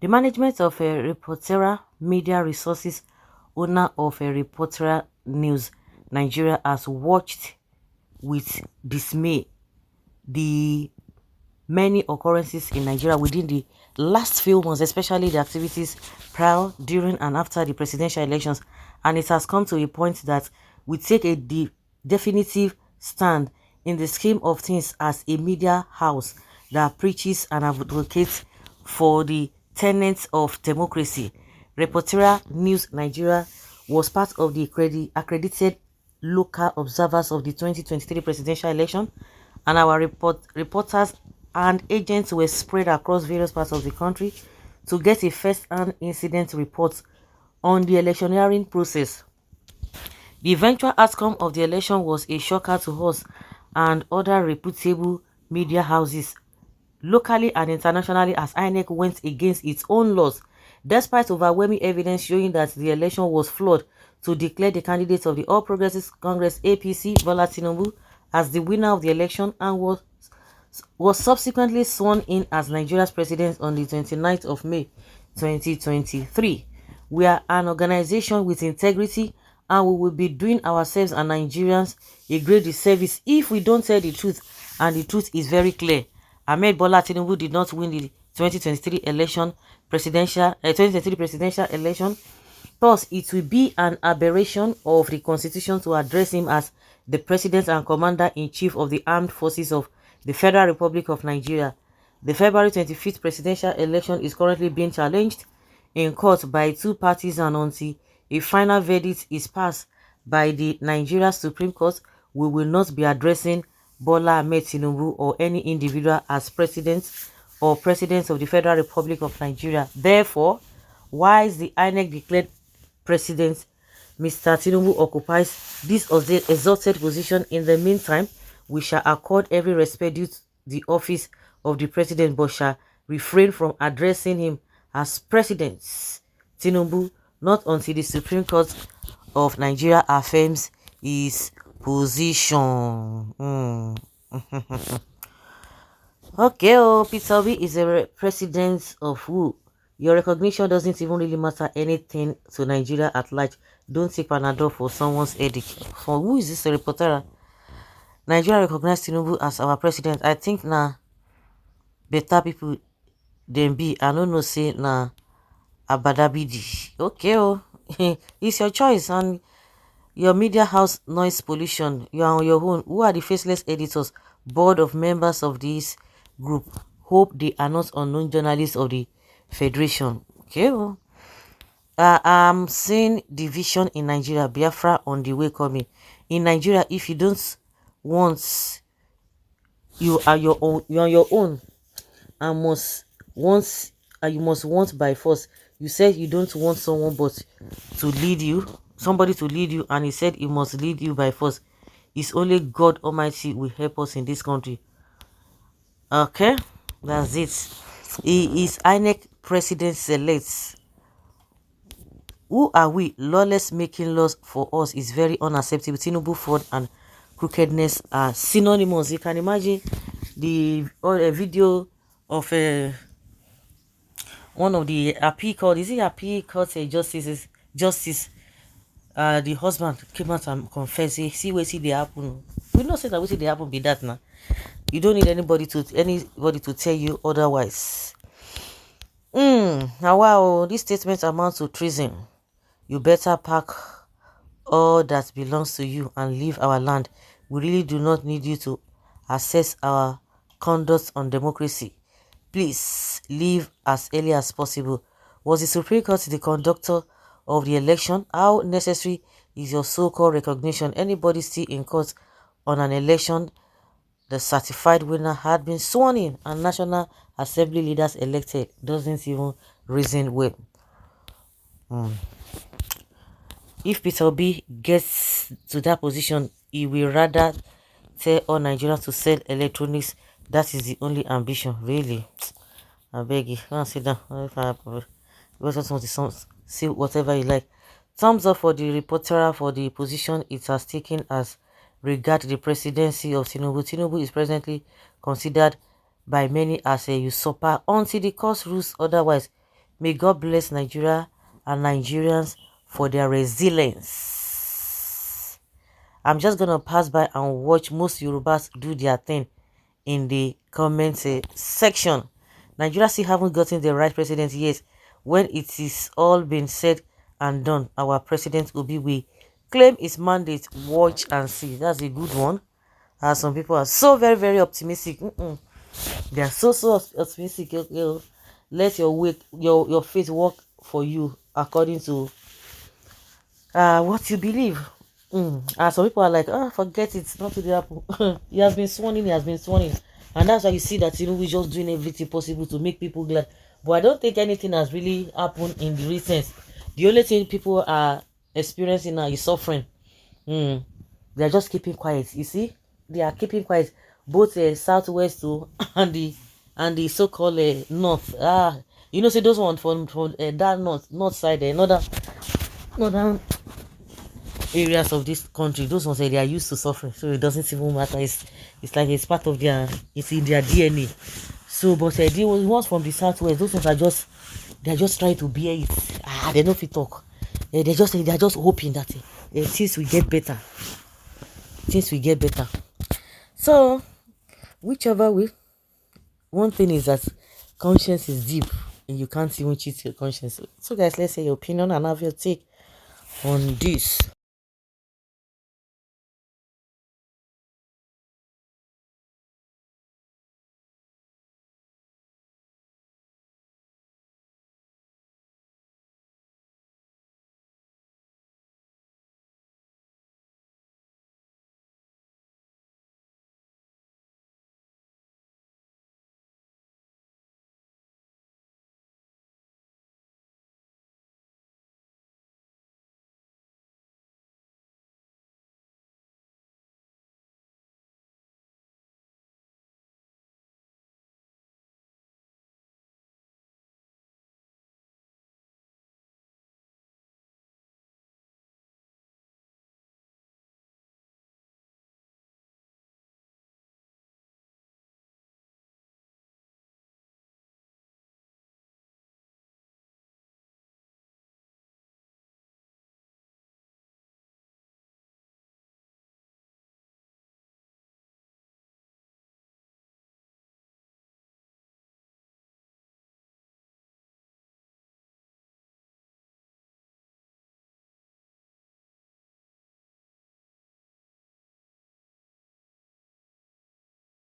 The management of a Reportera Media Resources, owner of a Reportera News Nigeria, has watched with dismay the many occurrences in Nigeria within the last few months, especially the activities prior, during, and after the presidential elections. And it has come to a point that we take a definitive stand in the scheme of things as a media house that preaches and advocates for the tenets of democracy. Reportera News Nigeria was part of the accredited local observers of the 2023 presidential election, and our reporters and agents were spread across various parts of the country to get a first-hand incident report on the electioneering process. The eventual outcome of the election was a shocker to us and other reputable media houses locally and internationally, as INEC went against its own laws, despite overwhelming evidence showing that the election was flawed, to declare the candidate of the All Progressives Congress APC, Bola Tinubu, as the winner of the election, and was subsequently sworn in as Nigeria's president on the 29th of May 2023. We are an organization with integrity, and we will be doing ourselves and Nigerians a great disservice if we don't tell the truth, and the truth is very clear. Ahmed Bola Tinubu did not win the 2023 presidential election. Thus, it will be an aberration of the constitution to address him as the president and commander-in-chief of the armed forces of the Federal Republic of Nigeria. The February 25th presidential election is currently being challenged in court by two parties, and until a final verdict is passed by the Nigeria Supreme Court, we will not be addressing Bola Ahmed Tinubu or any individual as president or president of the Federal Republic of Nigeria. Therefore, whilst the INEC declared President Mr. Tinubu occupies this exalted position, in the meantime, we shall accord every respect due to the office of the president, but shall refrain from addressing him as President Tinubu, not until the Supreme Court of Nigeria affirms his position. Okay, Peter Obi is a president of who? Your recognition doesn't even really matter anything to Nigeria at large. Don't take Panadol for someone's headache. For who is this, a reporter? Nigeria recognized Tinubu as our president. I think now better people than be. I don't know say na Abadabidi. Okay, it's your choice, and your media house noise pollution. You are on your own. Who are the faceless editors, board of members of this group? Hope they are not unknown journalists of the Federation. Okay. I'm seeing division in Nigeria. Biafra on the way coming. In Nigeria, if you don't want, you are your own. You are your own, and you must want by force. You said you don't want someone but to lead you, somebody to lead you, and he said he must lead you by force. It's only God Almighty will help us in this country. Okay, that's it. He is INEC president selects. Who are we? Lawless making laws for us is very unacceptable. Tinubu, fraud, and crookedness are synonymous. You can imagine the video of one of the appeal court. Is it appeal court justice? The husband came out and confessed. See what see they happen. We not say that what see they happen be that now. You don't need anybody to tell you otherwise. Now wow, this statement amounts to treason. You better pack all that belongs to you and leave our land. We really do not need you to assess our conduct on democracy. Please leave as early as possible. Was the Supreme Court the conductor of the election? How necessary is your so-called recognition? Anybody still in court on an election the certified winner had been sworn in and National Assembly leaders elected doesn't even reason well. If Peter Obi gets to that position, he will rather tell all Nigerians to sell electronics. That is the only ambition, really. I beg you, go and sit down. If I just want to see whatever you like. Thumbs up for the reporter for the position it has taken as regard the presidency of Tinubu. Tinubu is presently considered by many as a usurper until the court rules otherwise. May God bless Nigeria and Nigerians for their resilience. I'm just gonna pass by and watch most Yorubas do their thing in the comment section. Nigeria still haven't gotten the right president yet. When it is all been said and done, our president Obi will claim his mandate. Watch and see. That's a good one. Some people are so very, very optimistic. They are so optimistic. Let your wait, your faith work for you according to what you believe. And some people are like, oh, forget it, not to the apple. He has been sworn in, he has been sworn in. And that's why you see that Tinubu is just doing everything possible to make people glad. But I don't think anything has really happened in the recent. The only thing people are experiencing now is suffering. They are just keeping quiet. You see, they are keeping quiet. Both southwest too and the so-called north. You know, say those ones from that north side, northern areas of this country, those ones they are used to suffering, so it doesn't even matter. It's like it's part of it's in their DNA. So, but the ones from the southwest, those ones they're just trying to bear it. They don't fit talk. They're just hoping that things will get better. Things will get better. So, whichever way, one thing is that conscience is deep, and you can't even cheat your conscience. So, guys, let's say your opinion and have your take on this.